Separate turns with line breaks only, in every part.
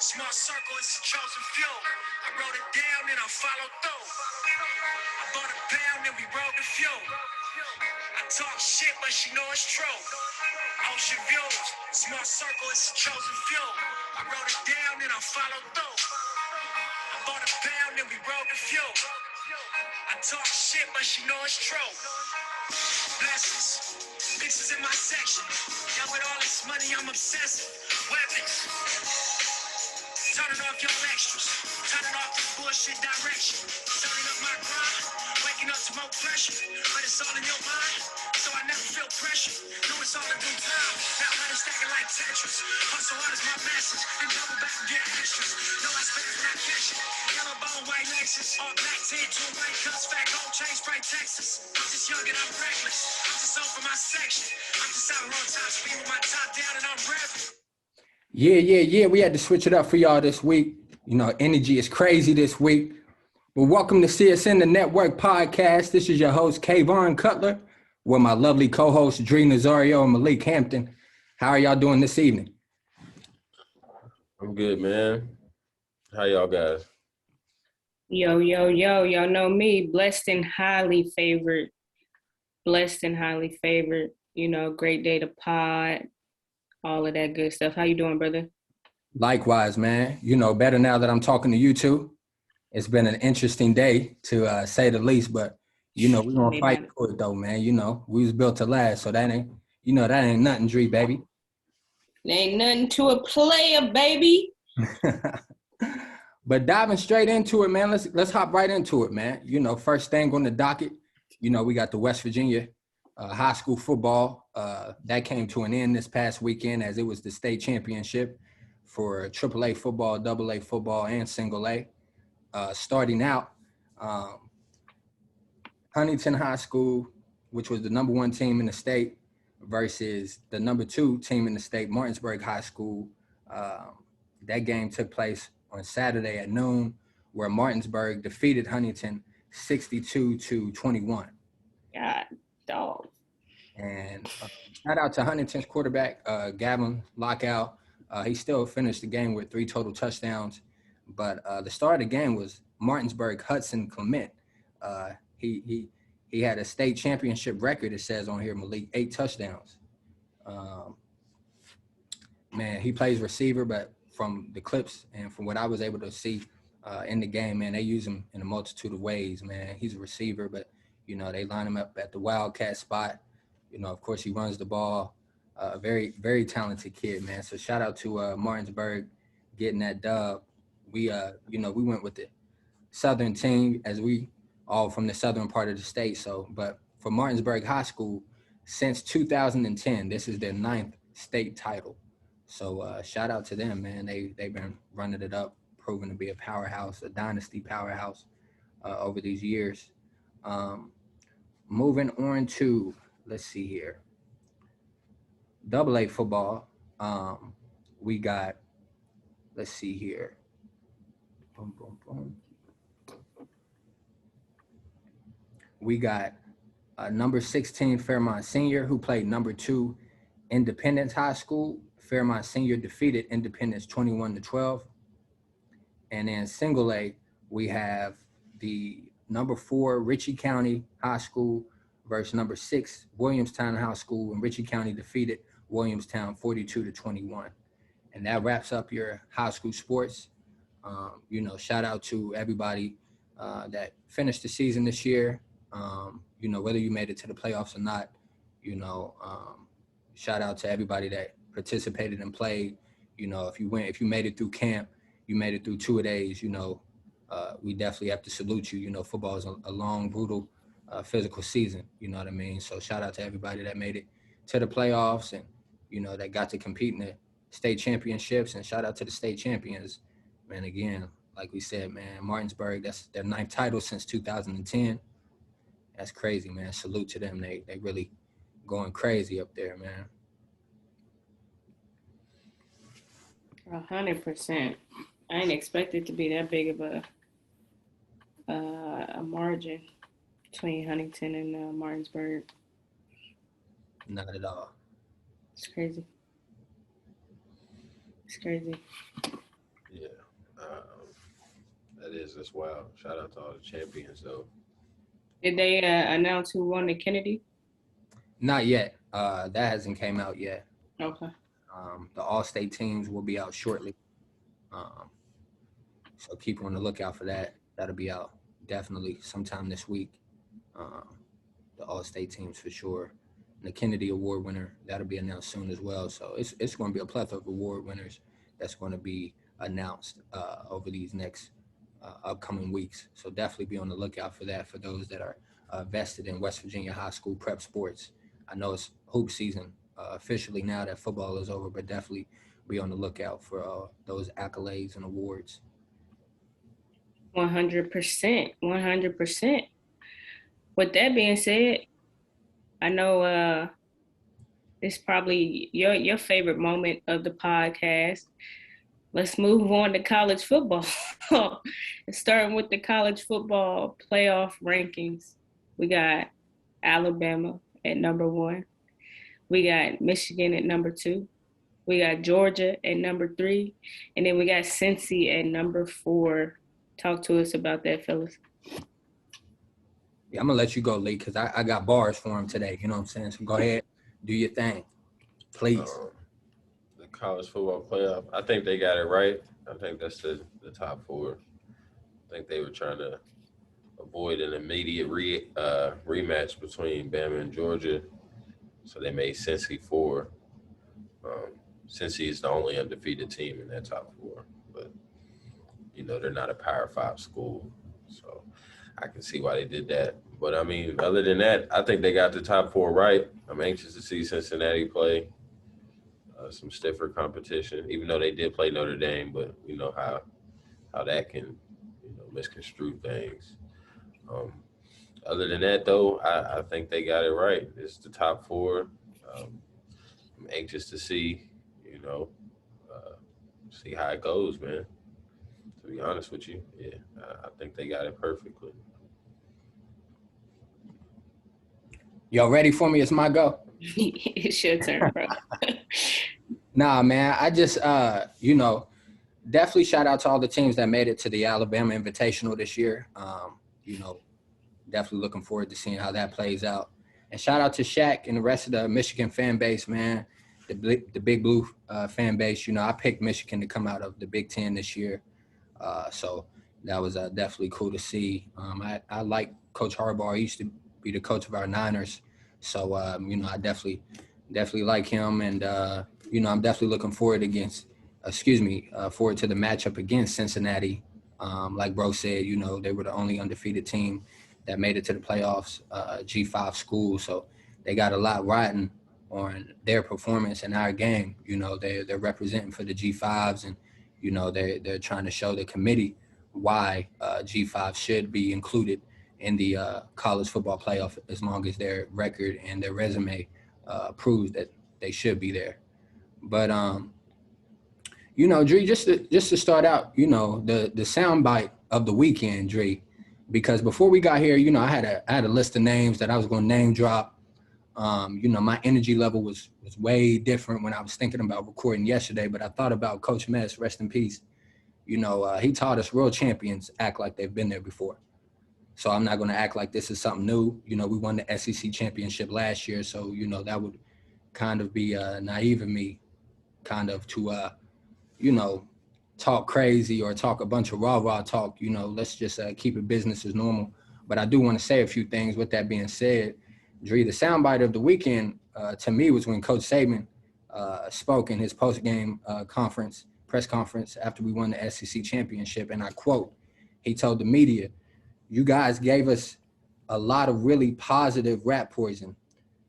Small circle is the chosen few. I wrote it down and I followed through. I bought a pound and we rode the fuel. I talk shit, but she know it's true. Ocean views, small circle is the chosen few. I wrote it down and I followed through. I bought a pound and we rode the fuel. I talk shit, but she know it's true. Blessings, bitches in my section. Now with all this money, I'm obsessive. Weapons, turning off your extras. Turning off this bullshit direction. Turning up my grind, waking up to more pressure. But it's all in your mind, so I never feel pressure. Know it's all in due time. Now let it stack it like Tetris. Hustle hard is my message, and double back and get extras. Know I spend when I catch it. Yellow bone, white Lexus. All black tint, two white cuts, fat gold chain, spray Texas. I'm just young and I'm reckless. I'm just over my section. I'm just out on top speed with my top down and I'm revving.
Yeah. We had to switch it up for y'all this week. You know, energy is crazy this week. Well, welcome to CSN, the Network Podcast. This is your host, Kayvon Cutler, with my lovely co-hosts, Dree Nazario and Malik Hampton. How are y'all doing this evening?
I'm good, man. How y'all guys?
Yo. Y'all know me. Blessed and highly favored. You know, great day to pod. All of that good stuff. How you doing, brother?
Likewise, man. You know, better now that I'm talking to you two. It's been an interesting day, to say the least, but, you know, we're going to fight for it, though, man. You know, we was built to last, so that ain't nothing, Dree, baby.
There ain't nothing to a player, baby.
But diving straight into it, man, let's hop right into it, man. You know, first thing on the docket, you know, we got the West Virginia high school football. That came to an end this past weekend as it was the state championship for AAA football, AA football, and single A. Starting out, Huntington High School, which was the number one team in the state, versus the number two team in the state, Martinsburg High School. That game took place on Saturday at noon, where Martinsburg defeated Huntington 62-21.
God, dog.
And shout out to Huntington's quarterback, Gavin Lockout. He still finished the game with 3 total touchdowns. But the star of the game was Martinsburg Hudson Clement. He had a state championship record, it says on here, Malik, 8 touchdowns. Man, he plays receiver, but from the clips and from what I was able to see in the game, man, they use him in a multitude of ways, man. He's a receiver, but, you know, they line him up at the wildcat spot. You know, of course, he runs the ball. Very, very talented kid, man. So shout out to Martinsburg getting that dub. We, you know, we went with the Southern team as we all from the southern part of the state. So, but for Martinsburg High School, since 2010, this is their 9th state title. So shout out to them, man. They've been running it up, proven to be a powerhouse, a dynasty powerhouse over these years. Moving on to, let's see here, AA football. We got, let's see here. Boom. We got number 16 Fairmont Senior, who played number 2 Independence High School. Fairmont Senior defeated Independence 21-12. And then single A, we have the number 4 Ritchie County High School versus number 6 Williamstown High School, and Ritchie County defeated Williamstown 42-21. And that wraps up your high school sports. You know, shout out to everybody that finished the season this year. You know, whether you made it to the playoffs or not, you know, shout out to everybody that participated and played. You know, if you made it through camp, you made it through 2 days, you know, we definitely have to salute you. You know, football is a long, brutal, physical season, you know what I mean? So shout out to everybody that made it to the playoffs and, you know, that got to compete in the state championships, and shout out to the state champions. Man, again, like we said, man, Martinsburg, that's their 9th title since 2010. That's crazy, man. Salute to them. They really going crazy up there, man.
100%. I didn't expect it to be that big of a margin between Huntington and Martinsburg.
Not at all.
It's crazy.
Yeah. That's wild. Shout out to all the champions, though.
Did they announce who won the Kennedy?
Not yet. That hasn't came out yet.
Okay.
The all-state teams will be out shortly. Um, so keep on the lookout for that. That'll be out definitely sometime this week. Um, the all-state teams for sure. And the Kennedy Award winner, that'll be announced soon as well. So it's going to be a plethora of award winners that's going to be announced over these next upcoming weeks. So definitely be on the lookout for that for those that are vested in West Virginia high school prep sports. I know it's hoop season officially now that football is over, but definitely be on the lookout for those accolades and awards.
100%. 100%. With that being said, I know it's probably your favorite moment of the podcast. Let's move on to college football. Starting with the college football playoff rankings. We got Alabama at number 1. We got Michigan at number 2. We got Georgia at number 3. And then we got Cincy at number 4. Talk to us about that, fellas.
Yeah, I'm gonna let you go, Lee, because I got bars for him today. You know what I'm saying? So go ahead, do your thing, please.
The college football playoff, I think they got it right. I think that's the top 4. I think they were trying to avoid an immediate rematch between Bama and Georgia, so they made Cincy 4. Cincy is the only undefeated team in that top 4, but they're not a Power 5 school, so I can see why they did that. But I mean, other than that, I think they got the top 4 right. I'm anxious to see Cincinnati play some stiffer competition, even though they did play Notre Dame, but you know how that can misconstrue things. Other than that, though, I think they got it right. It's the top 4. I'm anxious to see, see how it goes, man. To be honest with you, yeah, I think they got it perfectly.
Y'all ready for me? It's my go.
It's your turn, bro.
Nah, man. I just, definitely shout out to all the teams that made it to the Alabama Invitational this year. Definitely looking forward to seeing how that plays out. And shout out to Shaq and the rest of the Michigan fan base, man. The Big Blue fan base. I picked Michigan to come out of the Big Ten this year. So that was definitely cool to see. I like Coach Harbaugh. He used to be the coach of our Niners. So, I definitely like him. And, I'm definitely looking forward forward to the matchup against Cincinnati. Like bro said, they were the only undefeated team that made it to the playoffs, G5 school. So they got a lot riding on their performance in our game. They're representing for the G5s, and they're trying to show the committee why G5 should be included in the college football playoff as long as their record and their resume proves that they should be there. But Dre, just to start out, the soundbite of the weekend, Dre, because before we got here, I had a list of names that I was going to name drop. My energy level was way different when I was thinking about recording yesterday, but I thought about Coach Mess, rest in peace. He taught us world champions act like they've been there before. So I'm not going to act like this is something new. We won the SEC championship last year. So, that would kind of be naive of me kind of to, talk crazy or talk a bunch of rah-rah talk. Let's just keep it business as normal. But I do want to say a few things. With that being said, Dre, the soundbite of the weekend to me was when Coach Saban spoke in his post-game press conference after we won the SEC championship. And I quote, he told the media, "You guys gave us a lot of really positive rat poison.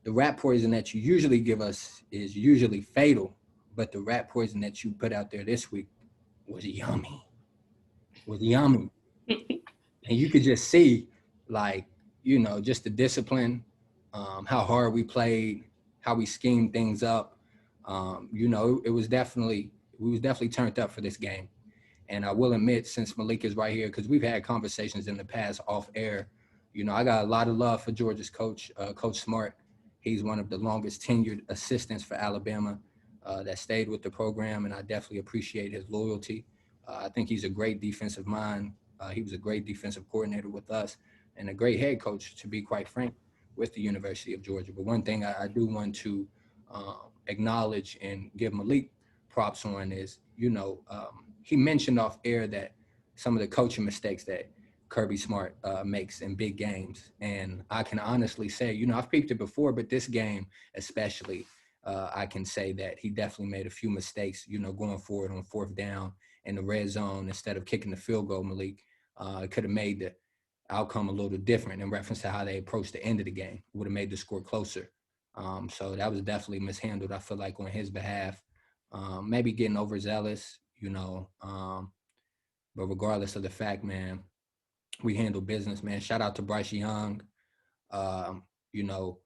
The rat poison that you usually give us is usually fatal, but the rat poison that you put out there this week was yummy. And you could just see, just the discipline, how hard we played, how we schemed things up. We was definitely turned up for this game. And I will admit, since Malik is right here, because we've had conversations in the past off air, I got a lot of love for Georgia's coach, Coach Smart. He's one of the longest tenured assistants for Alabama that stayed with the program, and I definitely appreciate his loyalty. I think he's a great defensive mind. He was a great defensive coordinator with us and a great head coach, to be quite frank, with the University of Georgia. But one thing I do want to acknowledge and give Malik props on is, he mentioned off air that some of the coaching mistakes that Kirby Smart makes in big games. And I can honestly say, I've peeped it before, but this game especially, I can say that he definitely made a few mistakes, going forward on fourth down in the red zone instead of kicking the field goal, Malik. It could have made the outcome a little different in reference to how they approached the end of the game. It would have made the score closer. So that was definitely mishandled, I feel like, on his behalf. Maybe getting overzealous, but regardless of the fact, man, we handle business, man. Shout out to Bryce Young. Um, you know,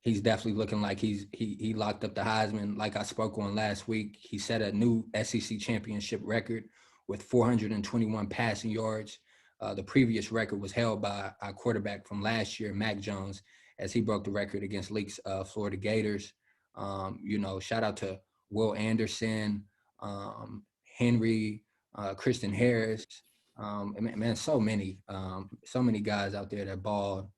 he's definitely looking like he locked up the Heisman. Like I spoke on last week, he set a new SEC championship record with 421 passing yards. The previous record was held by our quarterback from last year, Mac Jones, as he broke the record against Leaks Florida Gators. Shout out to Will Anderson, Henry, Christian Harris. Man, so many guys out there that balled.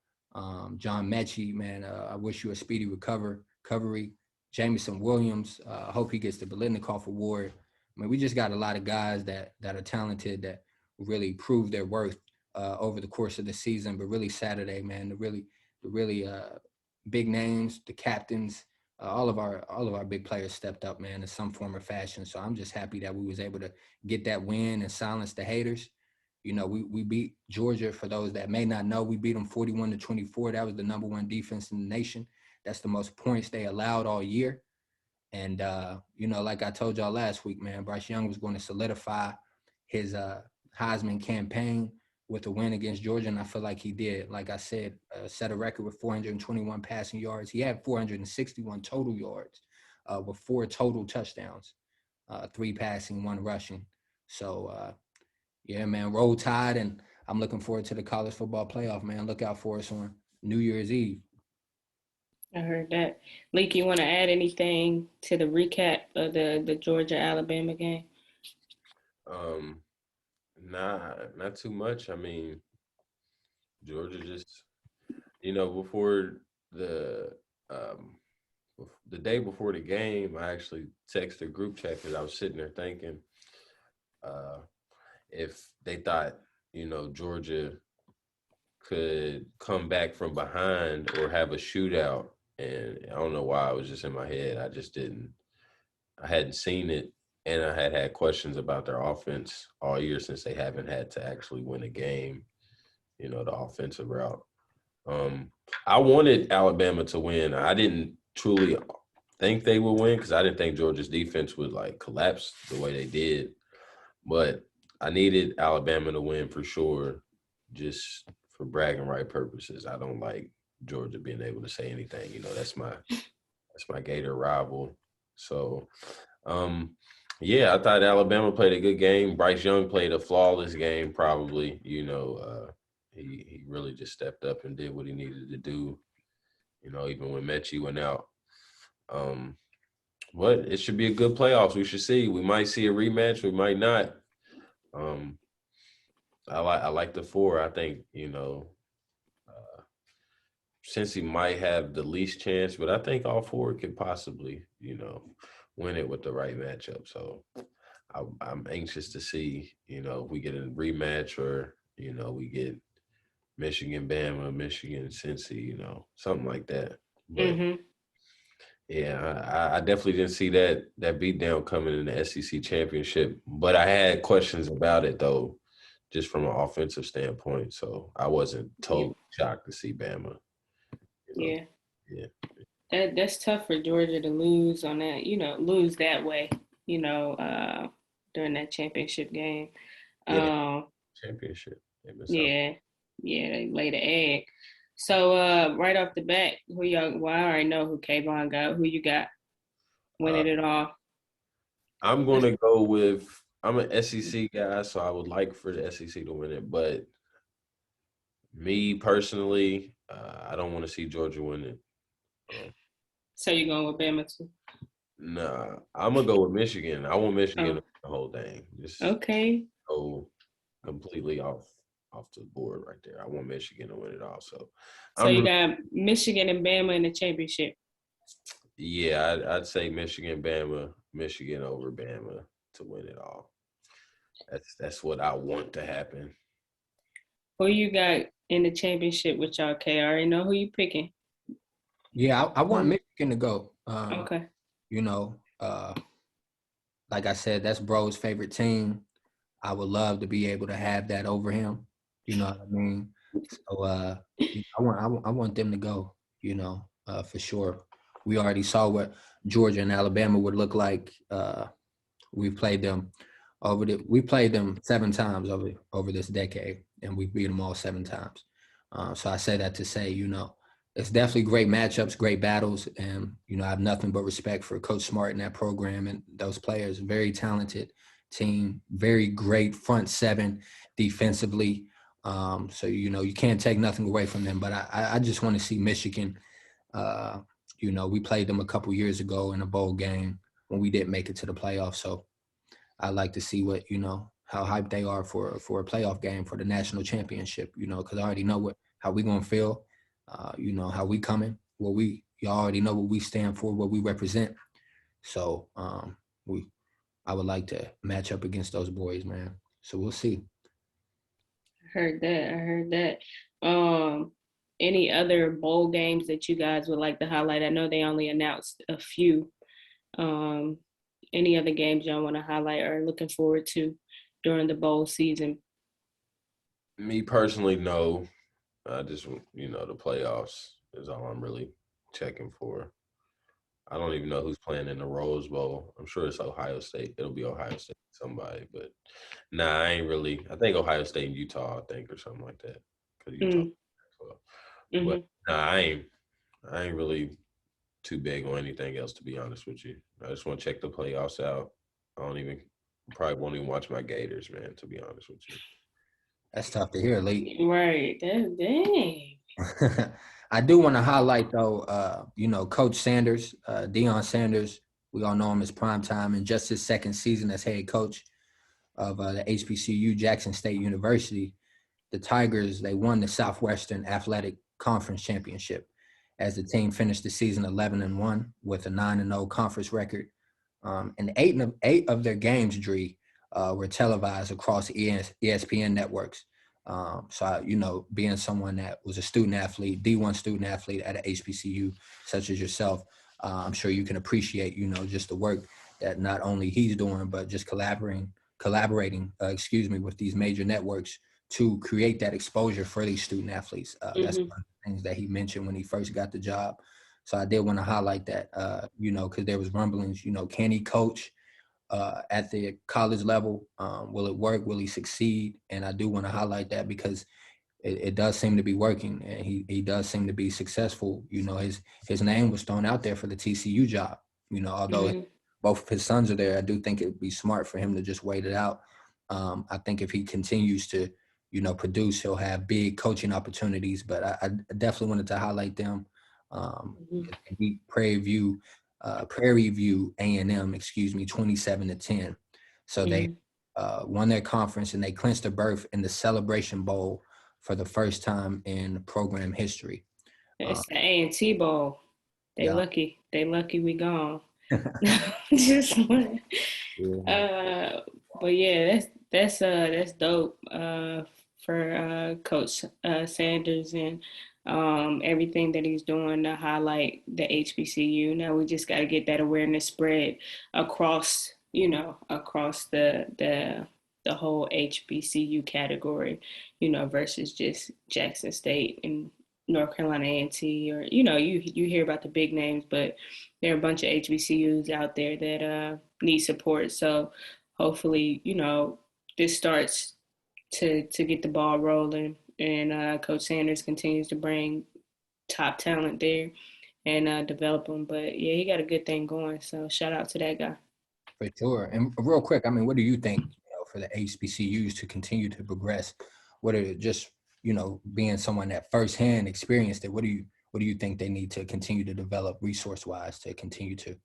John Mechie, man, I wish you a speedy recovery. Jameson Williams, I hope he gets the Biletnikoff Award. I mean, we just got a lot of guys that are talented, that really proved their worth over the course of the season. But really Saturday, man, the really big names, the captains, all of our big players stepped up, man, in some form or fashion. So I'm just happy that we was able to get that win and silence the haters. We beat Georgia. For those that may not know, we beat them 41-24. That was the number one defense in the nation. That's the most points they allowed all year. And, like I told y'all last week, man, Bryce Young was going to solidify his Heisman campaign with a win against Georgia, and I feel like he did. Like I said, set a record with 421 passing yards. He had 461 total yards with 4 total touchdowns, 3 passing, 1 rushing. So, yeah, man, roll tide, and I'm looking forward to the college football playoff, man. Look out for us on New Year's Eve.
I heard that. Leak, you want to add anything to the recap of the Georgia-Alabama game?
Nah, not too much. I mean, Georgia just, before the day before the game, I actually texted a group chat because I was sitting there thinking, if they thought, Georgia could come back from behind or have a shootout. And I don't know why, it was just in my head. I hadn't seen it. And I had questions about their offense all year since they haven't had to actually win a game, the offensive route. I wanted Alabama to win. I didn't truly think they would win because I didn't think Georgia's defense would collapse the way they did. But I needed Alabama to win for sure, just for bragging right purposes. I don't like Georgia being able to say anything. That's my Gator rival. So, yeah, I thought Alabama played a good game. Bryce Young played a flawless game, probably. He really just stepped up and did what he needed to do. Even when Mechie went out. But it should be a good playoffs. We should see. We might see a rematch. We might not. I like the 4. I think since he might have the least chance, but I think all 4 could possibly win it with the right matchup. So I'm anxious to see if we get a rematch or we get Michigan, Bama, Michigan, Cincy, something like that. But yeah, I definitely didn't see that beatdown coming in the SEC championship. But I had questions about it though, just from an offensive standpoint. So I wasn't totally shocked to see Bama.
Yeah.
Yeah.
That's tough for Georgia to lose on that, lose that way, during that championship game.
Championship.
Yeah, they laid an egg. So right off the bat, I already know who Kayvon got. Who you got winning it all?
I'm going to go with, I'm an SEC guy, so I would like for the SEC to win it. But me personally, I don't want to see Georgia win it.
So you're going with Bama too?
Nah, I'm going to go with Michigan. I want Michigan to win the whole thing. Just
Okay.
go completely off the board right there. I want Michigan to win it all. So
So
I'm
you got Michigan and Bama in the championship.
yeah, I'd say Michigan, Bama, Michigan over Bama to win it all. That's what I want to happen.
Who you got in the championship with y'all, K? I already know who you picking.
Yeah, I want Michigan to go.
Okay.
You know, like I said, that's bro's favorite team. I would love to be able to have that over him. You know what I mean? So I want them to go, for sure. We already saw what Georgia and Alabama would look like. We played them we played them 7 times over this decade, and we beat them all 7 times. So I say that to say, it's definitely great matchups, great battles, and I have nothing but respect for Coach Smart and that program and those players. Very talented team, very great front seven defensively. So you can't take nothing away from them. But I just want to see Michigan. We played them a couple years ago in a bowl game when we didn't make it to the playoffs. So I like to see what how hyped they are for a playoff game for the national championship. Because I already know how we gonna feel. How we coming. Y'all already know what we stand for, what we represent. So I would like to match up against those boys, man. So we'll see.
I heard that. Any other bowl games that you guys would like to highlight? I know they only announced a few. Any other games y'all want to highlight or looking forward to during the bowl season?
Me personally, no. I just the playoffs is all I'm really checking for. I don't even know who's playing in the Rose Bowl. I'm sure it's Ohio State. It'll be Ohio State somebody, but nah, I ain't really. I think Ohio State and Utah, I think, or something like that. Because Utah, but nah, I ain't really too big on anything else, to be honest with you. I just want to check the playoffs out. Probably won't even watch my Gators, man, to be honest with you.
That's tough to hear, Lee.
Right. Dang.
I do want to highlight though, Coach Sanders, Deion Sanders. We all know him as primetime, and just his second season as head coach of the HBCU Jackson State University. The Tigers, they won the Southwestern Athletic Conference Championship as the team finished the season 11-1 with a 9-0 conference record. And eight of their games, Dree, were televised across ESPN networks. So, being someone that was a student athlete, D1 student athlete at an HBCU such as yourself, I'm sure you can appreciate, just the work that not only he's doing, but just collaborating, with these major networks to create that exposure for these student athletes. That's one of the things that he mentioned when he first got the job. So I did want to highlight that, because there was rumblings, can he coach at the college level? Will it work? Will he succeed? And I do want to highlight that because it does seem to be working, and he does seem to be successful. His name was thrown out there for the TCU job. Although both of his sons are there, I do think it would be smart for him to just wait it out. I think if he continues to, produce, he'll have big coaching opportunities. But I definitely wanted to highlight them. He Prairie View A&M, 27-10. So they won their conference and they clinched a berth in the Celebration Bowl for the first time in program history.
It's the A&T Bowl. They lucky we gone. Just but yeah, that's dope for Coach Sanders and everything that he's doing to highlight the HBCU. Now we just got to get that awareness spread across across the whole HBCU category, versus just Jackson State and North Carolina A&T, or you hear about the big names, but there are a bunch of HBCUs out there that need support. So hopefully, this starts to get the ball rolling, and Coach Sanders continues to bring top talent there and develop them. But yeah, he got a good thing going. So shout out to that guy.
For sure. And real quick, I mean, what do you think, for the HBCUs to continue to progress? What are just, being someone that firsthand experienced it, what do you think they need to continue to develop resource-wise to continue to?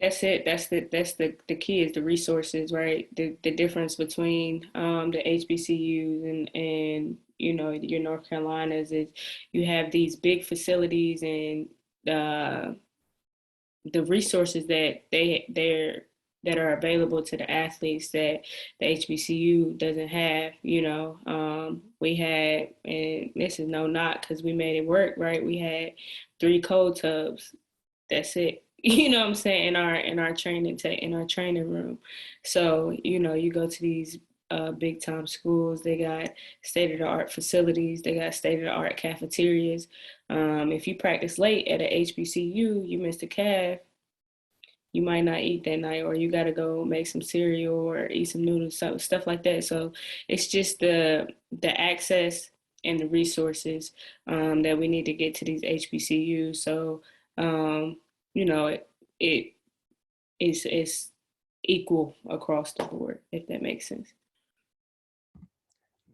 That's it. That's the key is the resources, right? The difference between the HBCUs and your North Carolinas is you have these big facilities and uh, the resources that are available to the athletes that the HBCU doesn't have. We had, and this is no knock because we made it work, right? We had 3 cold tubs. That's it. You know what I'm saying, in our training room. So you go to these big time schools. They got state of the art facilities. They got state of the art cafeterias. If you practice late at a HBCU, you missed a calf, you might not eat that night, or you got to go make some cereal or eat some noodles, stuff like that. So it's just the access and the resources that we need to get to these HBCUs. So um, it is equal across the board, if that makes sense.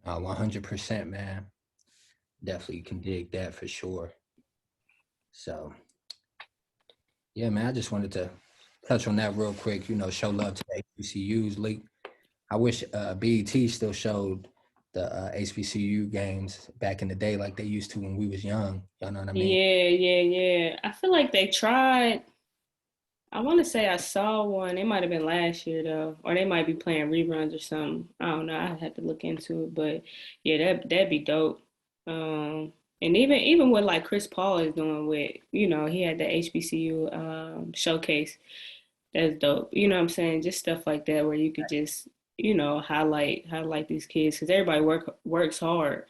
100%, man. Definitely can dig that for sure. So, yeah, man, I just wanted to touch on that real quick, show love to the HBCUs league. I wish BET still showed the HBCU games back in the day like they used to when we was young. Y'all know what I mean?
Yeah. I feel like they tried. I want to say I saw one. It might have been last year though, or they might be playing reruns or something. I don't know. I had to look into it, but yeah, that'd be dope. And even what like Chris Paul is doing with, he had the HBCU showcase. That's dope. You know what I'm saying? Just stuff like that where you could just, highlight these kids because everybody works hard,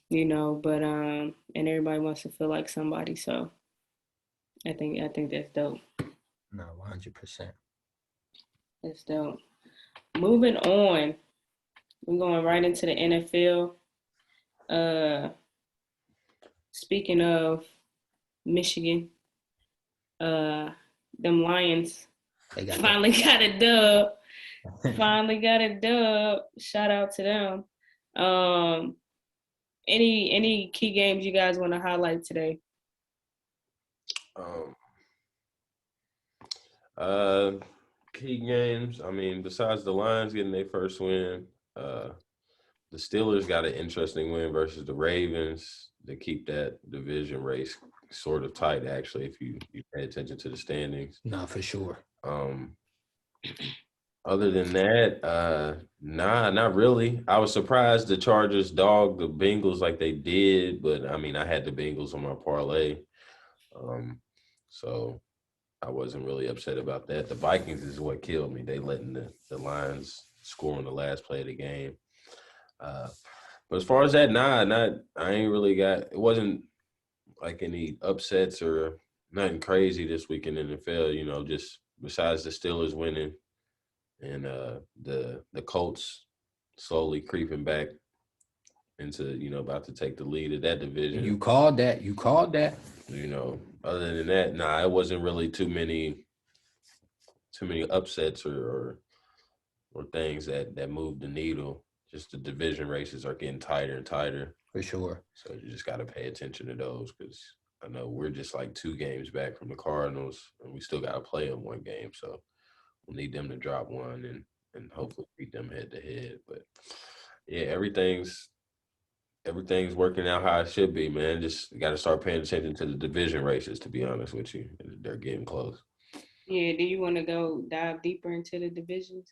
but and everybody wants to feel like somebody. So I think that's dope.
No, 100%.
That's dope. Moving on, we're going right into the NFL. Uh, Speaking of Michigan, them Lions
They got
finally got a dub. Finally got a dub. Shout out to them. Um, any key games you guys want to highlight today?
Key games. I mean, besides the Lions getting their first win, the Steelers got an interesting win versus the Ravens to keep that division race sort of tight. Actually, if you pay attention to the standings.
No, for sure.
Other than that, nah, not really. I was surprised the Chargers dogged the Bengals like they did, but I mean, I had the Bengals on my parlay, so I wasn't really upset about that. The Vikings is what killed me. They letting the Lions score on the last play of the game. But as far as that, I ain't really got. It wasn't like any upsets or nothing crazy this week in the NFL. Just besides the Steelers winning and the Colts slowly creeping back into about to take the lead of that division.
You called that.
Other than that, it wasn't really too many upsets or things that moved the needle. Just the division races are getting tighter and tighter.
For sure.
So you just got to pay attention to those because I know we're just like 2 games back from the Cardinals, and we still got to play them 1 game. So we'll need them to drop 1 and hopefully beat them head to head. But yeah, everything's working out how it should be, man. Just got to start paying attention to the division races, to be honest with you. They're getting close.
Yeah, do you want to go dive deeper into the divisions?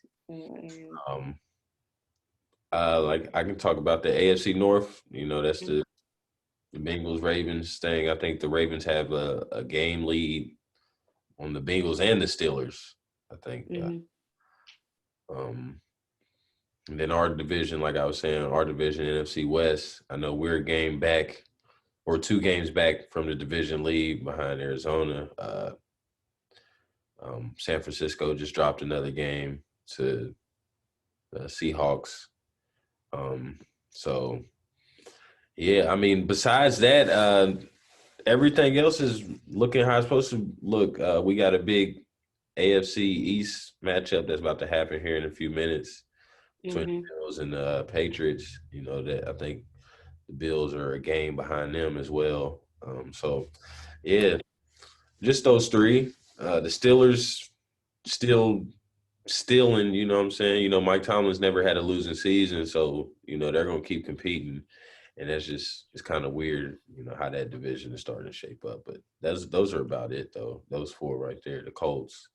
Like I can talk about the AFC North. That's the Bengals Ravens thing. I think the Ravens have a game lead on the Bengals and the Steelers. I think. And then our division, like I was saying, NFC West. I know we're a game back or 2 games back from the division lead behind Arizona. San Francisco just dropped another game to the Seahawks. So, yeah, I mean, besides that, everything else is looking how it's supposed to look. We got a big AFC East matchup that's about to happen here in a few minutes between the Bills and the Patriots. That I think the Bills are a game behind them as well. So, yeah, just those 3. The Steelers, still stealing, you know what I'm saying? You know, Mike Tomlin's never had a losing season, so, you know, they're going to keep competing. And that's just, it's kind of weird, you know, how that division is starting to shape up. But those are about it, though. Those four right there, the Colts,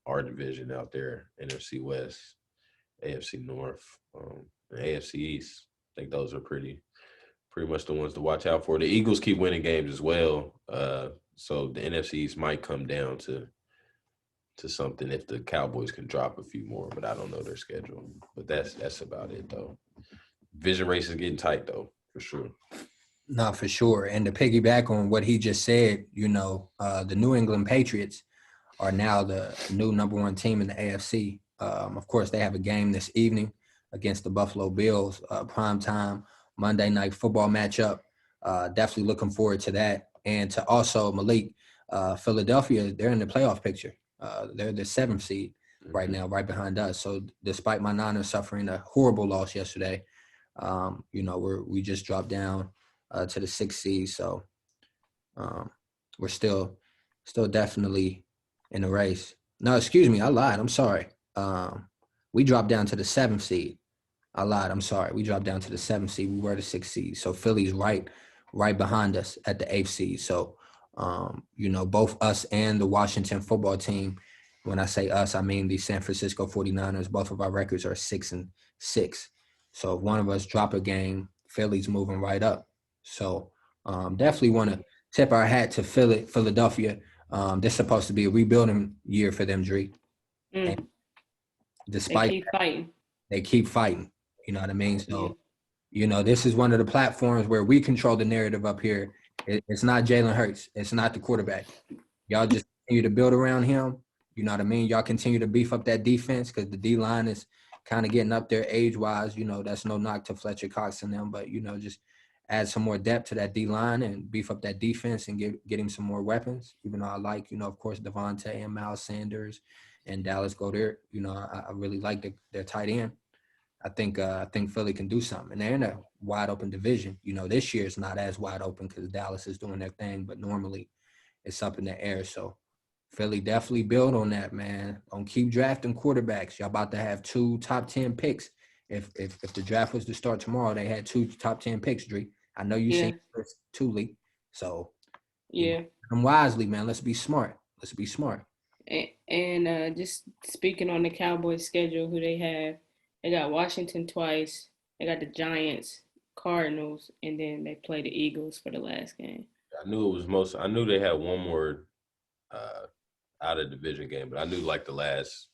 our division out there, NFC West, AFC North, and AFC East. I think those are pretty much the ones to watch out for. The Eagles keep winning games as well. So the NFC East might come down to something if the Cowboys can drop a few more, but I don't know their schedule. But that's about it, though. Vision race is getting tight, though, for sure.
No, for sure. And to piggyback on what he just said, you know, the New England Patriots are now the new number one team in the AFC. Of course, they have a game this evening against the Buffalo Bills, primetime Monday night football matchup. Definitely looking forward to that. And to also, Malik, Philadelphia, they're in the playoff picture. They're the 7th seed right now, right behind us. So despite my Niners suffering a horrible loss yesterday, you know, we just dropped down to the 6th seed. So we're still definitely in the race. No, excuse me, I lied. I'm sorry. We dropped down to the 7th seed. I lied. I'm sorry. We dropped down to the 7th seed. We were the 6th seed. So Philly's right behind us at the 8th seed. So, you know, both us and the Washington football team, when I say us, I mean the San Francisco 49ers, both of our records are 6-6. So if one of us drop a game, Philly's moving right up. So definitely want to tip our hat to Philadelphia. This is supposed to be a rebuilding year for them, Dree. And despite they keep fighting. You know what I mean? So, you know, this is one of the platforms where we control the narrative up here. It's not Jalen Hurts. It's not the quarterback. Y'all just continue to build around him. You know what I mean? Y'all continue to beef up that defense because the D-line is kind of getting up there age-wise. You know, that's no knock to Fletcher Cox and them, but, you know, just add some more depth to that D-line and beef up that defense and get him some more weapons, even though I like, you know, of course, Devontae and Miles Sanders and Dallas Goedert. You know, I really like their tight end. I think Philly can do something. And they're in a wide open division. You know, this year it's not as wide open because Dallas is doing their thing, but normally it's up in the air. So Philly definitely build on that, man. Don't keep drafting quarterbacks. Y'all about to have 2 top 10 picks. If the draft was to start tomorrow, they had 2 top 10 picks, Dree. I know you seen this too, Lee. So you know, wisely, man. Let's be smart. Let's be smart.
And just speaking on the Cowboys schedule, who they have, they got Washington twice. They got the Giants, Cardinals, and then they play the Eagles for the last game.
I knew they had one more out of division game, but I knew like the last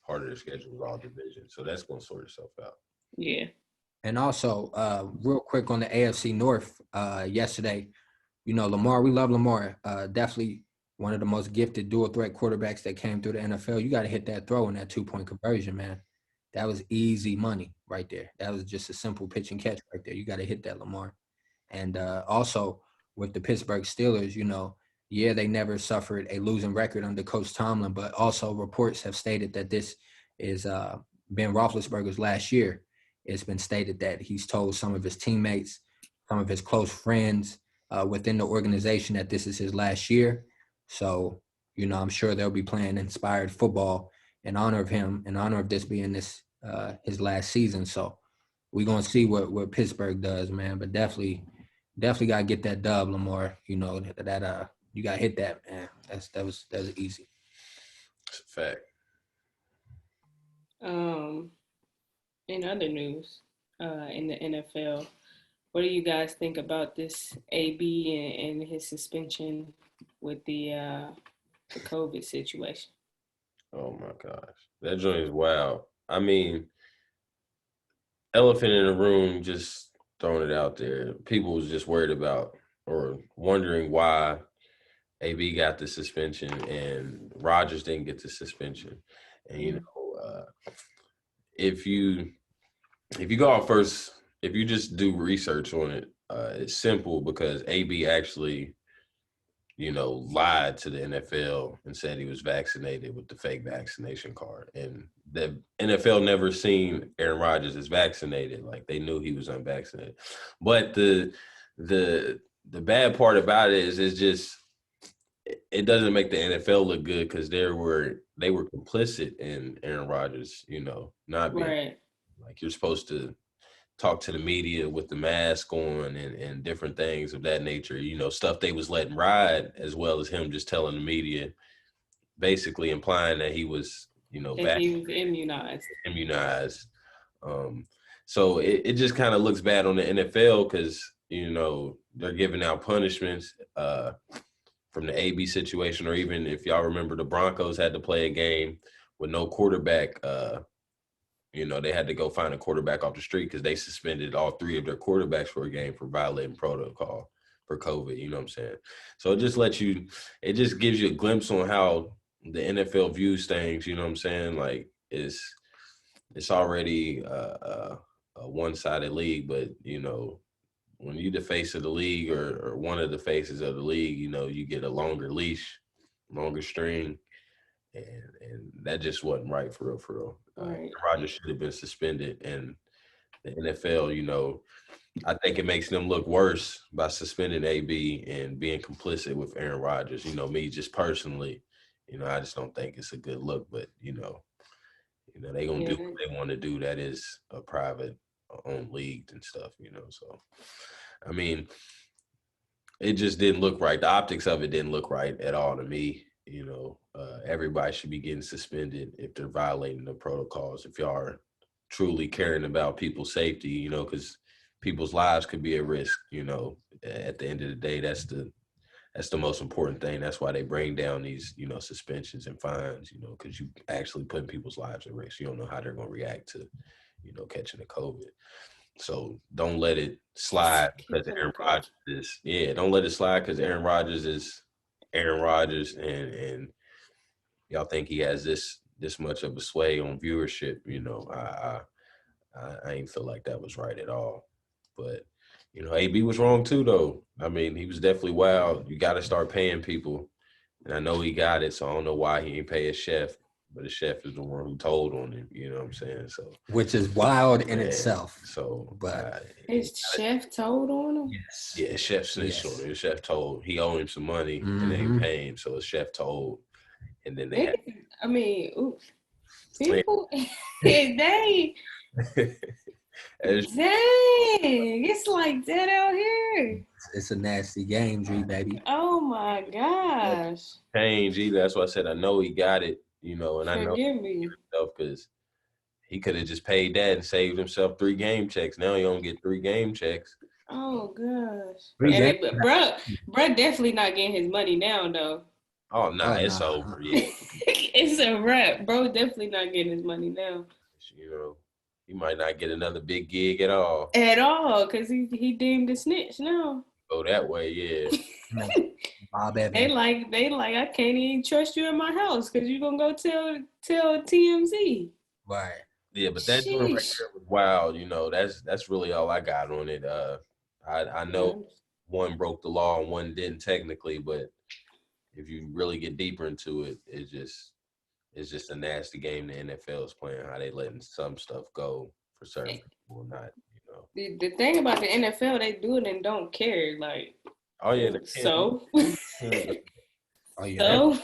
part of the schedule was all division. So that's going to sort itself out.
Yeah.
And also, real quick on the AFC North, yesterday, you know, Lamar, we love Lamar. Definitely one of the most gifted dual threat quarterbacks that came through the NFL. You got to hit that throw in that 2-point conversion, man. That was easy money right there. That was just a simple pitch and catch right there. You got to hit that, Lamar. And also with the Pittsburgh Steelers, you know, yeah, they never suffered a losing record under Coach Tomlin, but also reports have stated that this is Ben Roethlisberger's last year. It's been stated that he's told some of his teammates, some of his close friends within the organization that this is his last year. So, you know, I'm sure they'll be playing inspired football in honor of him, in honor of this being his last season. So we're going to see what Pittsburgh does, man. But definitely got to get that dub, Lamar. You know, that you got to hit that, man. That was easy.
It's a fact.
In other news, in the NFL, what do you guys think about this AB and his suspension with the COVID situation?
Oh my gosh, that joint is wild. I mean, elephant in the room, just throwing it out there. People was just worried about or wondering why AB got the suspension and Rodgers didn't get the suspension. And you know, if you go out first, if you just do research on it, it's simple because AB actually, you know, lied to the NFL and said he was vaccinated with the fake vaccination card. And the NFL never seen Aaron Rodgers as vaccinated. Like, they knew he was unvaccinated. But the bad part about it is it's just, it doesn't make the NFL look good because there were they were complicit in Aaron Rodgers, not being
Right.
like you're supposed to talk to the media with the mask on and different things of that nature, stuff they was letting ride, as well as him just telling the media, basically implying that he was,
That he was immunized.
immunized. Um, so it just kind of looks bad on the NFL because, they're giving out punishments from the AB situation, or even if y'all remember, the Broncos had to play a game with no quarterback. They had to go find a quarterback off the street because they suspended all 3 of their quarterbacks for a game for violating protocol for COVID. You know what I'm saying? So it just gives you a glimpse on how the NFL views things. You know what I'm saying? Like it's already a one-sided league, but when you're the face of the league or one of the faces of the league, you get a longer leash, longer string, and that just wasn't right for real, for real.
Right.
Rodgers should have been suspended, and the NFL, I think it makes them look worse by suspending AB and being complicit with Aaron Rodgers. Me just personally, I just don't think it's a good look, but they gonna do what they want to do. That is a private owned league and stuff, So, I mean, it just didn't look right. The optics of it didn't look right at all to me. Everybody should be getting suspended if they're violating the protocols. If y'all are truly caring about people's safety, because people's lives could be at risk. At the end of the day, that's the most important thing. That's why they bring down these, suspensions and fines. Because you actually putting people's lives at risk. You don't know how they're going to react to, catching the COVID. So don't let it slide because Aaron Rodgers is. Yeah, don't let it slide because Aaron Rodgers is Aaron Rodgers, and y'all think he has this much of a sway on viewership. I ain't feel like that was right at all. But AB was wrong too, though. I mean, he was definitely wild. You got to start paying people, and I know he got it, so I don't know why he ain't pay his chef. But the chef is the one who told on him. You know what I'm saying? So,
which is wild in itself.
So,
but
his chef told on him.
Yes.
Yeah, his chef snitched on him. His chef told he owed him some money and they ain't paying him. So his chef told, and then they had.
I mean, people, they. Dang, it's like that out here.
It's a nasty game, G, baby.
Oh my gosh.
Change either. That's why I said I know he got it, and I know
Forgive me.
because he could have just paid that and saved himself 3 game checks. Now he don't get 3 game checks.
Oh gosh. Bruh definitely not getting his money now though.
Oh no, it's over. Yeah.
It's a wrap. Bro definitely not getting his money now.
He might not get another big gig at all.
At all, because he deemed a snitch now.
Go that way, yeah.
They like I can't even trust you in my house because you're gonna go tell TMZ.
Right.
Yeah, but that joint right there was wild. That's really all I got on it. I know one broke the law and one didn't technically, but if you really get deeper into it, it's just a nasty game the NFL is playing. How they letting some stuff go for certain people, not.
The thing about the NFL, they do it and don't care. Like,
oh yeah,
so.
Oh yeah.
So.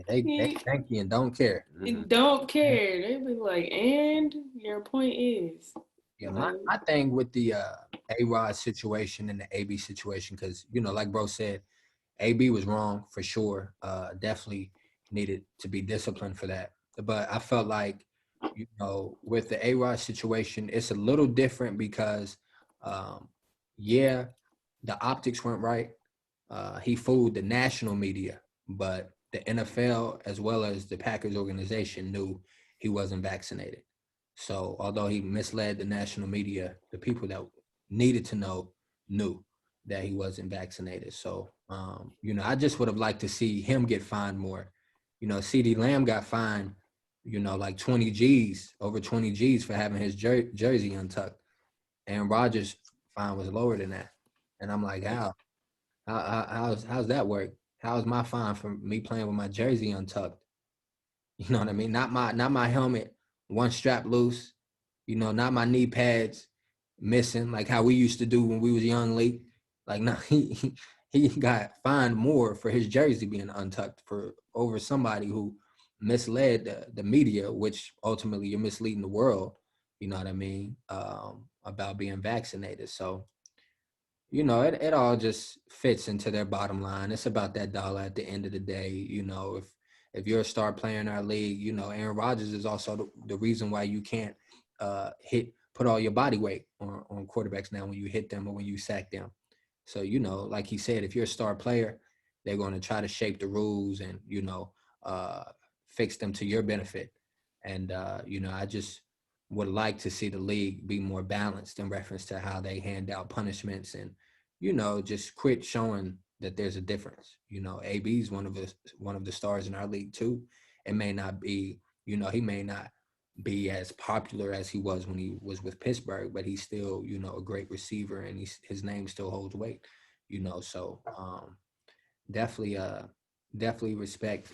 They thank you and don't care.
Don't care. They be like, and your point is.
Yeah, my thing with the A-Rod situation and the AB situation, because like bro said, AB was wrong for sure. Definitely needed to be disciplined for that. But I felt like, with the A-Rod situation, it's a little different because, the optics weren't right. He fooled the national media, but the NFL as well as the Packers organization knew he wasn't vaccinated. So although he misled the national media, the people that needed to know knew that he wasn't vaccinated. So, I just would have liked to see him get fined more. CeeDee Lamb got fined, like 20 G's, over 20 G's for having his jersey untucked. And Rodgers' fine was lower than that. And I'm like, how's that work? How's my fine for me playing with my jersey untucked? You know what I mean? Not my helmet, one strap loose, not my knee pads missing, like how we used to do when we was young, Lee. Like, no, he got fined more for his jersey being untucked for over somebody who misled the media, which ultimately you're misleading the world. You know what I mean? About being vaccinated. So it all just fits into their bottom line. It's about that dollar at the end of the day. If you're a star player in our league, Aaron Rodgers is also the reason why you can't put all your body weight on quarterbacks now when you hit them or when you sack them. So, like he said, if you're a star player, they're going to try to shape the rules and, uh, fix them to your benefit. And, I just would like to see the league be more balanced in reference to how they hand out punishments and, just quit showing that there's a difference. AB is one of the stars in our league too. It may not be, he may not be as popular as he was when he was with Pittsburgh, but he's still, a great receiver and his name still holds weight, so definitely definitely respect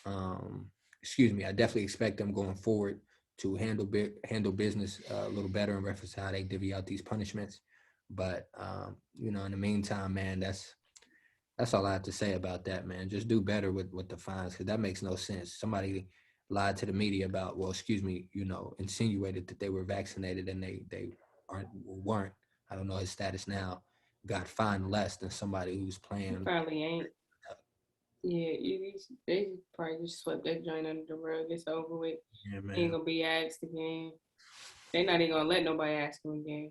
I definitely expect them going forward to handle business a little better in reference to how they divvy out these punishments. But in the meantime, man, that's all I have to say about that, man. Just do better with the fines, because that makes no sense. Somebody lied to the media about, insinuated that they were vaccinated and they weren't. I don't know his status now. Got fined less than somebody who's playing.
Probably ain't. Yeah, they probably just swept that joint under the rug. It's over with.
Yeah, man.
Ain't gonna be asked again. They're not even gonna let nobody ask him again.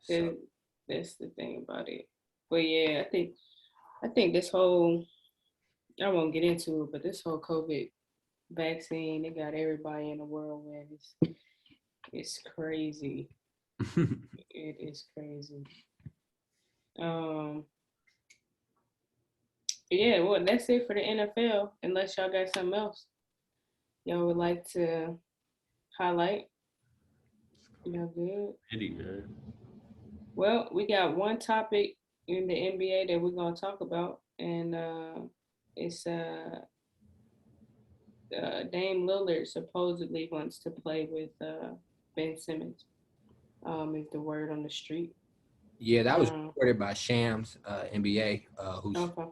So, that's the thing about it. But yeah, I think this whole, I won't get into it, but this whole COVID vaccine, it got everybody in the world, man. It's crazy. It is crazy. Um, yeah, well, that's it for the NFL. Unless y'all got something else y'all would like to highlight. Y'all good?
Pity, man.
Well, we got one topic in the NBA that we're gonna talk about, and it's Dame Lillard supposedly wants to play with Ben Simmons. Is the word on the street.
Yeah, that was reported by Shams NBA, who's
Okay.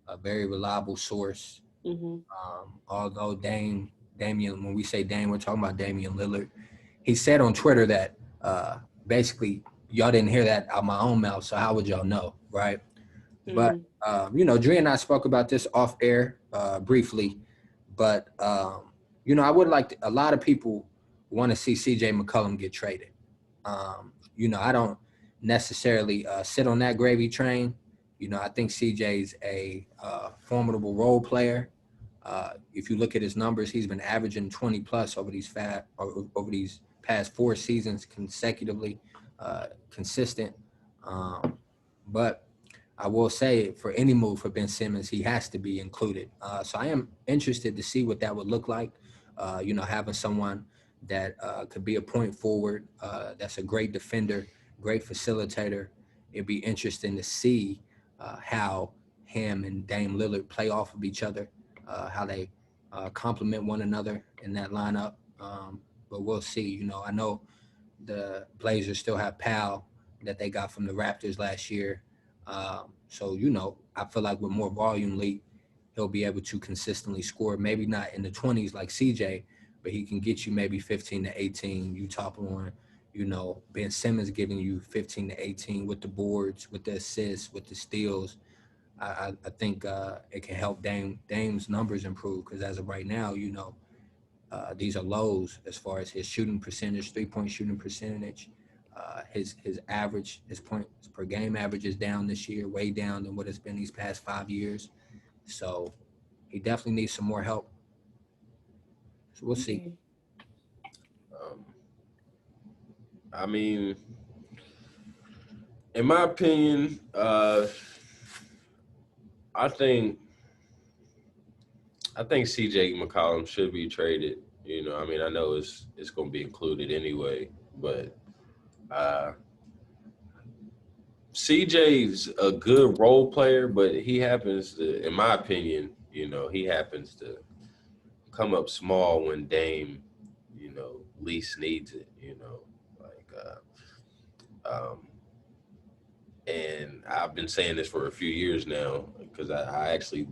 a very reliable source.
Mm-hmm.
Although Damian, when we say Dame, we're talking about Damian Lillard. He said on Twitter that basically y'all didn't hear that out my own mouth, so how would y'all know, right?
Mm-hmm.
But Dre and I spoke about this off air briefly, but I would like a lot of people want to see CJ McCollum get traded. I don't necessarily sit on that gravy train. I think CJ's a formidable role player. If you look at his numbers, he's been averaging 20 plus over these past 4 seasons consecutively, consistent. But I will say, for any move for Ben Simmons, he has to be included. So I am interested to see what that would look like. Having someone that could be a point forward, that's a great defender, great facilitator. It'd be interesting to see how him and Dame Lillard play off of each other, how they complement one another in that lineup. But we'll see. I know the Blazers still have Powell that they got from the Raptors last year. So I feel like with more volume league, he'll be able to consistently score. Maybe not in the 20s like CJ, but he can get you maybe 15 to 18. You top on, Ben Simmons giving you 15 to 18 with the boards, with the assists, with the steals. I think it can help Dame's numbers improve, because as of right now, these are lows as far as his shooting percentage, 3-point shooting percentage. His average, his points per game average is down this year, way down than what it's been these past 5 years. So he definitely needs some more help. So we'll see.
I mean, in my opinion, I think CJ McCollum should be traded. I know it's going to be included anyway, but CJ's a good role player, but he happens to, in my opinion, he happens to come up small when Dame, least needs it. Like, And I've been saying this for a few years now because I actually,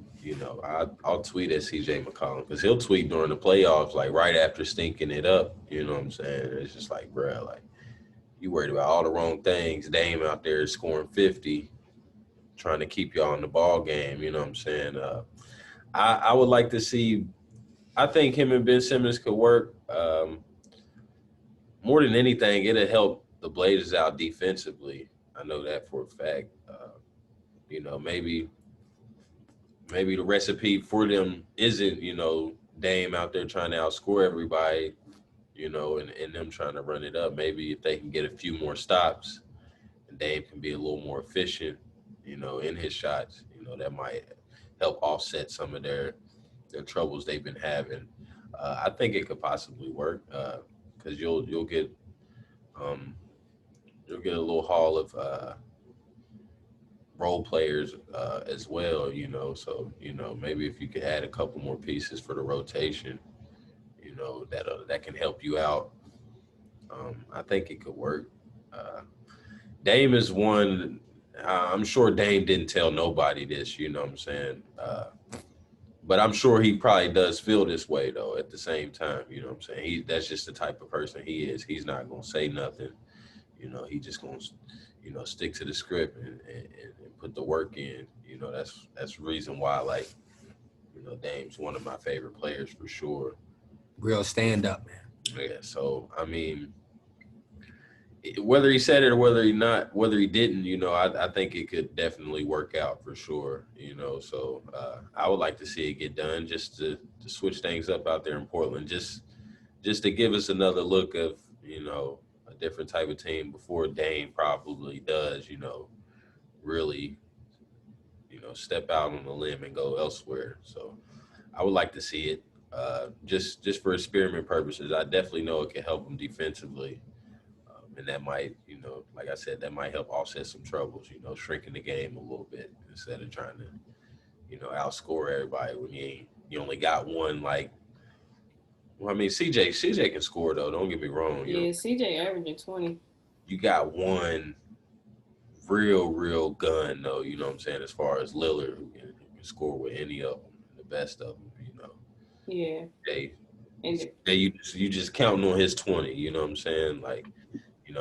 I'll tweet at CJ McCollum because he'll tweet during the playoffs, like right after stinking it up. You know what I'm saying? It's just like, bruh, like you worried about all the wrong things. Dame out there scoring 50, trying to keep y'all in the ball game. You know what I'm saying? I would like to see. I think him and Ben Simmons could work. More than anything, it'll help the Blazers out defensively. I know that for a fact. Maybe the recipe for them isn't, Dame out there trying to outscore everybody, and them trying to run it up. Maybe if they can get a few more stops and Dame can be a little more efficient, in his shots, that might help offset some of their troubles they've been having. I think it could possibly work because um, you'll get a little haul of role players as well, So maybe if you could add a couple more pieces for the rotation, that can help you out. I think it could work. Uh, Dame is one. I'm sure Dame didn't tell nobody this. You know what I'm saying? But I'm sure he probably does feel this way though. At the same time, you know what I'm saying? That's just the type of person he is. He's not gonna say nothing. He just gonna stick to the script and put the work in. That's the reason why Dame's one of my favorite players for sure.
Real stand up, man.
Yeah. So I mean, whether he said it or whether he didn't, I think it could definitely work out for sure. So I would like to see it get done just to switch things up out there in Portland, just to give us another look of a different type of team before Dame probably does really step out on the limb and go elsewhere. So I would like to see it just for experiment purposes. I definitely know it can help them defensively. And that might, like I said, that might help offset some troubles, shrinking the game a little bit instead of trying to, outscore everybody when you only got one. Well, I mean, CJ can score though. Don't get me wrong.
Yeah, CJ averaging 20.
You got one real gun though. You know what I'm saying? As far as Lillard, who can score with any of them, the best of them.
Yeah.
They,
And
you just counting on his 20. You know what I'm saying? Like,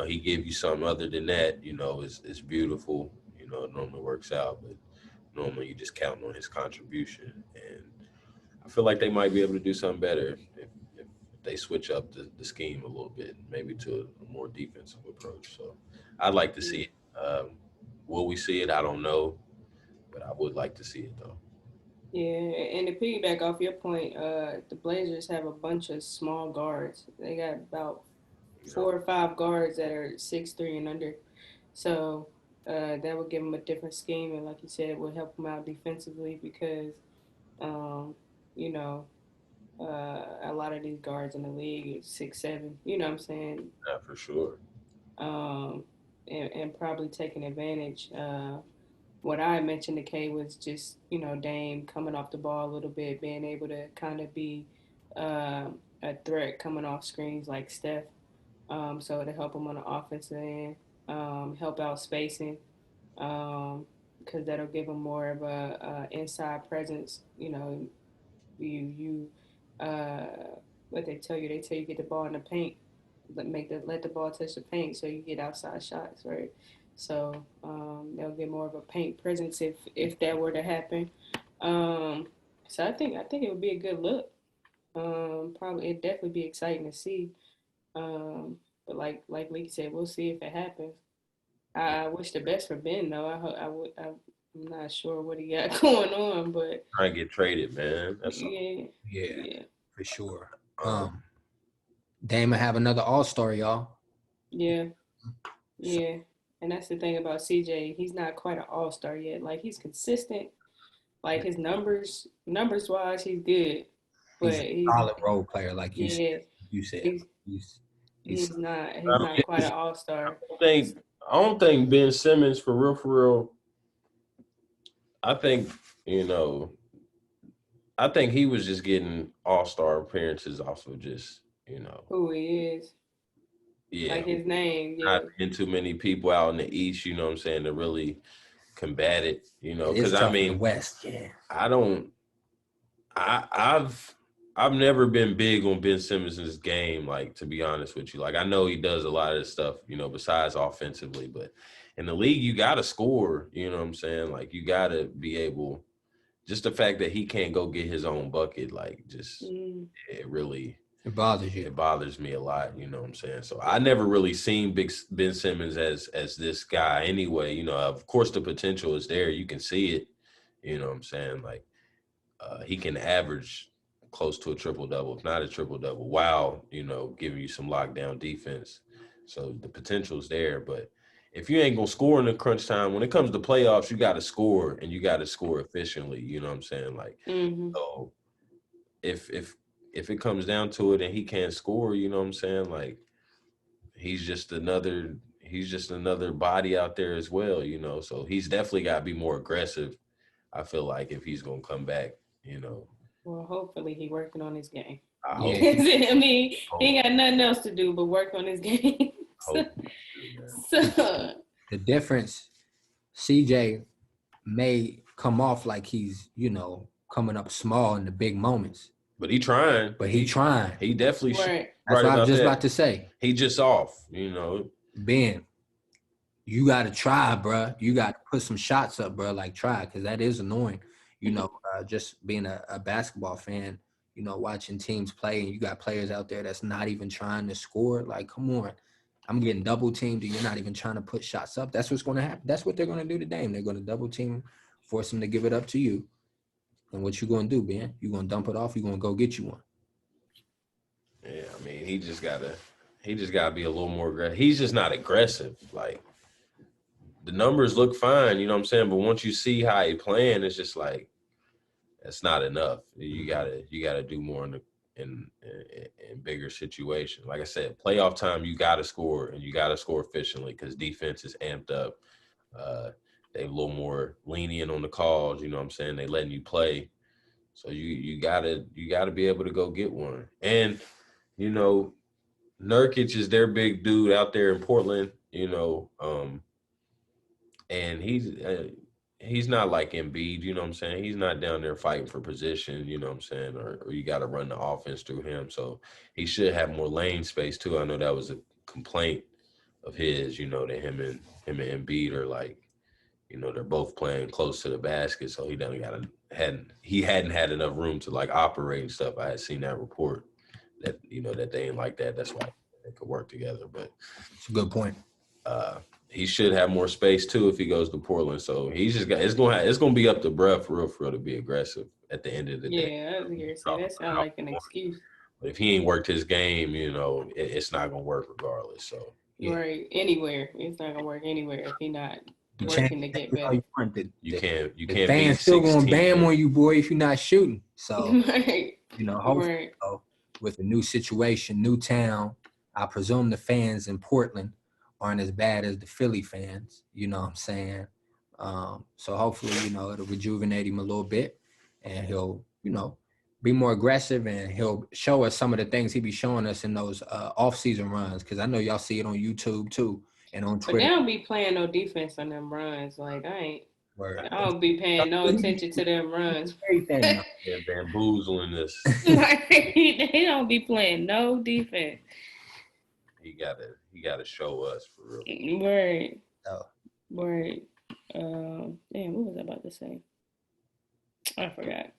he give you something other than that. It's beautiful. It normally works out, but normally you just counting on his contribution. And I feel like they might be able to do something better if they switch up the scheme a little bit, maybe to a more defensive approach. So I'd like to see it. Will we see it? I don't know, but I would like to see it though.
yeah, and to piggyback off your point, the Blazers have a bunch of small guards. They got about 4 or 5 guards that are 6'3" and under. So that would give them a different scheme, and like you said, would help them out defensively because, um, you know, a lot of these guards in the league is 6'7". You know what I'm saying?
Yeah, for sure.
Um, and probably taking advantage. What I mentioned to Kay was just Dame coming off the ball a little bit, being able to kind of be a threat coming off screens like Steph. So to help him on the offensive end, help out spacing, because that'll give him more of a inside presence. You what they tell you get the ball in the paint, let the ball touch the paint, so you get outside shots, right? So they'll get more of a paint presence if that were to happen. Um, so I think it would be a good look. Probably it'd definitely be exciting to see. But like Lee said, we'll see if it happens. I wish the best for Ben though. I'm not sure what he got going on, but
Trying to get traded, man. That's all.
yeah,
Yeah,
yeah,
for sure.
Um,
Dame will have another All-Star, y'all.
yeah,
So
yeah. And that's the thing about CJ. He's not quite an all-star yet. Like he's consistent. Like his numbers wise, he's good. But
he's a solid role player, like you said.
yeah,
You said
he's
he's
he's
I
not
mean,
quite an all-star.
I don't think Ben Simmons for real. I think you know I think he was just getting all-star appearances off of just
Who he is.
Yeah,
like his name. Yeah.
not been too many people out in the East, you know what I'm saying, to really combat it, you know,
It is
because I
tough in the
mean,
West. Yeah.
I don't, I've never been big on Ben Simmons' game, like, to be honest with you. Like, I know he does a lot of this stuff, you know, besides offensively, but in the league, you got to score, you know what I'm saying? Like, you got to be able, just the fact that he can't go get his own bucket, like, just, it really,
It bothers you.
it bothers me a lot, you know what I'm saying? So I never really seen Big Ben Simmons as this guy anyway. You know, of course the potential is there. You can see it, you know what I'm saying? Like, he can average close to a triple-double, if not a triple-double, while, you know, giving you some lockdown defense. So the potential's there. But if you ain't going to score in the crunch time, when it comes to playoffs, you got to score, and you got to score efficiently. You know what I'm saying? Like, so if it comes down to it and he can't score, you know what I'm saying? Like, he's just another body out there as well, you know. So he's definitely got to be more aggressive, I feel like, if he's going to come back, you know.
Well, hopefully he working on his game.
I
Yeah.
hope.
I mean, he ain't got nothing else to do but work on his game.
Hope.
So
The difference, CJ may come off like he's, you know, coming up small in the big moments,
But he trying.
but he trying.
He definitely should.
right.
That's what I was just
that.
about to say.
He just off, you know.
Ben, you got to try, bruh. You got to put some shots up, bruh. Like, try, because that is annoying. You know, just being a basketball fan, you know, watching teams play, and you got players out there that's not even trying to score. Like, come on. I'm getting double teamed, and you're not even trying to put shots up. That's what's going to happen. That's what they're going to do to Dame. They're going to double team, force him to give it up to you. And what you going to do, Ben? You going to dump it off? You going to go get you one?
Yeah, I mean, he just gotta be a little more aggressive. He's just not aggressive. Like, the numbers look fine, you know what I'm saying? But once you see how he playing, it's just like, that's not enough. You gotta do more in bigger situations. Like I said, playoff time, you gotta score, and you gotta score efficiently, because defense is amped up. They a little more lenient on the calls, you know what I'm saying? They letting you play. So you gotta be able to go get one. And, you know, Nurkic is their big dude out there in Portland, you know, and he's not like Embiid, you know what I'm saying? He's not down there fighting for position, you know what I'm saying? Or you got to run the offense through him. So he should have more lane space too. I know that was a complaint of his, you know, that him and Embiid are like, you know, they're both playing close to the basket, so he hadn't had enough room to like operate and stuff. I had seen that report that, you know, that they ain't like that. That's why they could work together. But
It's a good point.
He should have more space too if he goes to Portland. So he's just got it's gonna be up to Bruh for real to be aggressive at the end of the day.
Yeah, I was here to say that sounds like an excuse.
But if he ain't worked his game, you know, it's not gonna work regardless. So
Yeah.
Right. Anywhere. It's not gonna work anywhere if he not
You
working to get better.
you can't
The fans still going to bam on you, boy, if you're not shooting. So,
Right.
you know, hopefully,
Right.
with a new situation, new town, I presume the fans in Portland aren't as bad as the Philly fans, you know what I'm saying? So hopefully, you know, it'll rejuvenate him a little bit, and he'll, you know, be more aggressive, and he'll show us some of the things he be showing us in those off-season runs, because I know y'all see it on YouTube too and on
But
Twitter.
they don't be playing no defense on them runs. Like I
Word.
don't be paying no attention to them runs.
Everything.
Yeah, bamboozling this.
Like, they don't be playing no defense.
He gotta show us for real.
Word.
Oh.
Word. Damn, what was I about to say? I forgot.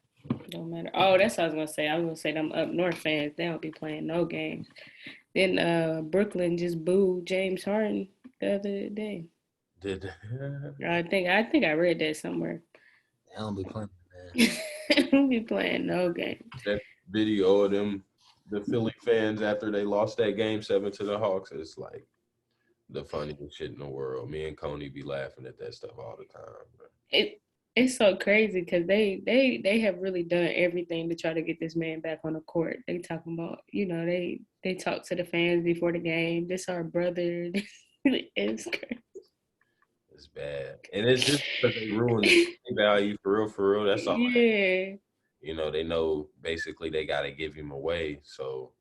Don't matter. Oh, that's what I was gonna say. I was gonna say them up north fans, they don't be playing no games. Then Brooklyn just booed James Harden the other day.
Did
I think I read that somewhere.
They don't be playing, man.
They don't be playing no games.
that video of them, the Philly fans, after they lost that game 7 to the Hawks, it's like the funniest shit in the world. Me and Coney be laughing at that stuff all the time.
It's so crazy because they have really done everything to try to get this man back on the court. They talking about, you know, they talk to the fans before the game. This our brother. It's crazy.
It's bad. And it's just because they ruined the value for real. That's all.
Yeah.
You know, they know basically they got to give him away. So,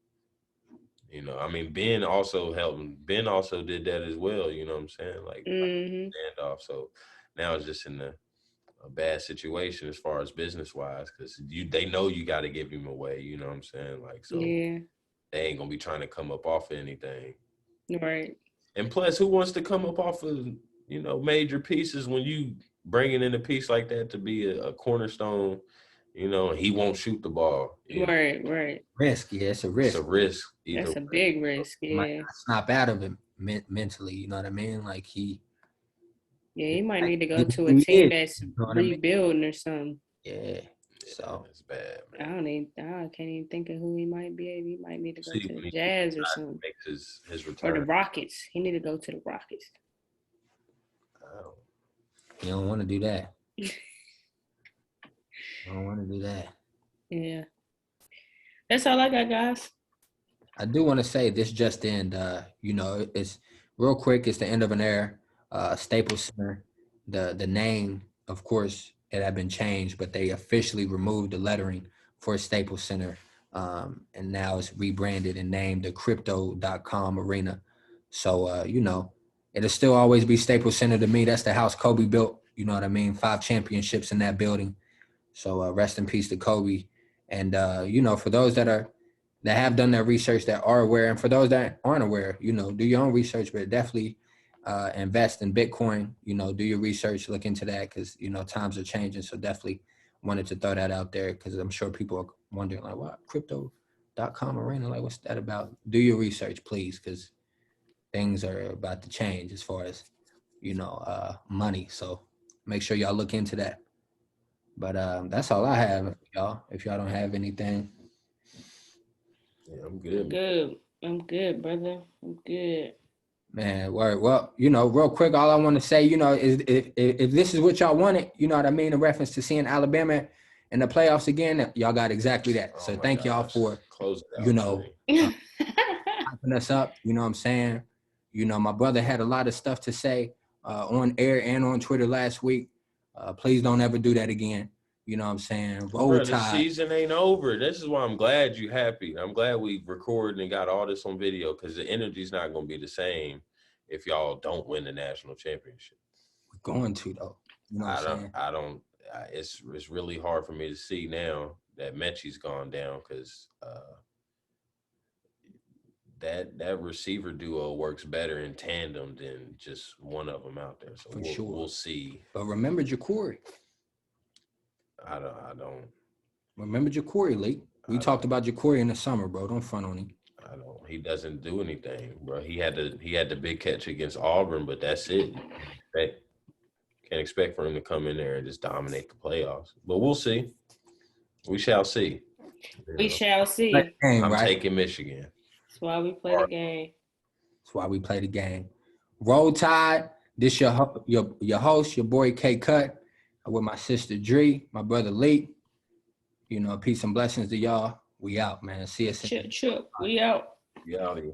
You know, I mean, Ben also helped. Ben also did that as well. You know what I'm saying? Like standoff. So now it's just in a bad situation as far as business wise, because they know you got to give him away. You know what I'm saying? Like, so
Yeah.
they ain't gonna be trying to come up off of anything.
Right.
And plus, who wants to come up off of major pieces when you bringing in a piece like that to be a cornerstone? You know, he won't shoot the ball.
Right. Right.
Risk, yeah, it's a
It's a
risk.
risk either
That's a
way.
big risk.
He might
Yeah.
not snap out of it mentally. You know what I mean? Like
Yeah. You might need to go
he
to a
is.
team that's
You know what I mean?
rebuilding or something.
Yeah.
Yeah,
So
it's bad,
I
man.
can't even think of who he might be. He might need to go
See,
to the
when he
Jazz or
decides to
something,
make his
or the
return,
Rockets. He need to go to the Rockets.
you don't want to do that. I don't want to do that.
Yeah. That's all I got, guys.
I do want to say this just in, it's real quick. It's the end of an era. Staples Center, the name, of course, it had been changed, but they officially removed the lettering for Staples Center. And now it's rebranded and named the Crypto.com Arena. So, it'll still always be Staples Center to me. That's the house Kobe built. You know what I mean? 5 championships in that building. So rest in peace to Kobe. And, for those that have done their research, that are aware, and for those that aren't aware, do your own research, but definitely invest in Bitcoin. Do your research, look into that, because times are changing. So definitely wanted to throw that out there, because I'm sure people are wondering, like, what Crypto.com Arena, like, what's that about? Do your research, please, because things are about to change as far as money. So make sure y'all look into that. But that's all I have, y'all. If y'all don't have anything.
yeah, I'm good.
I'm good, brother. I'm good.
Man, word. Well, real quick, all I want to say, is if this is what y'all wanted, you know what I mean, in reference to seeing Alabama in the playoffs again, y'all got exactly that. So thank y'all for,
close it out.
hyping us up. You know what I'm saying? My brother had a lot of stuff to say on air and on Twitter last week. Please don't ever do that again. You know what I'm saying? Roll
Bro, the
Tide.
season ain't over. This is why I'm glad you happy. I'm glad we recorded and got all this on video, because the energy's not going to be the same if y'all don't win the national championship.
We're going to, though. You know what I'm saying?
It's really hard for me to see now that Mechie's gone down, because that receiver duo works better in tandem than just one of them out there. So we'll see.
But remember Ja'Cory.
I don't.
Remember Ja'Cory, Lee. We talked about Ja'Cory in the summer, bro. Don't front on him.
I don't. He doesn't do anything, bro. He had the big catch against Auburn, but that's it. Can't expect for him to come in there and just dominate the playoffs. But we'll see. We shall see.
We shall see.
I'm taking Michigan.
That's why we play the game.
That's why we play the game. Roll Tide. This your host, your boy K Cut, with my sister Dree, my brother Lee. Peace and blessings to y'all. We out, man. CSN.
Chip. We out.
We out here.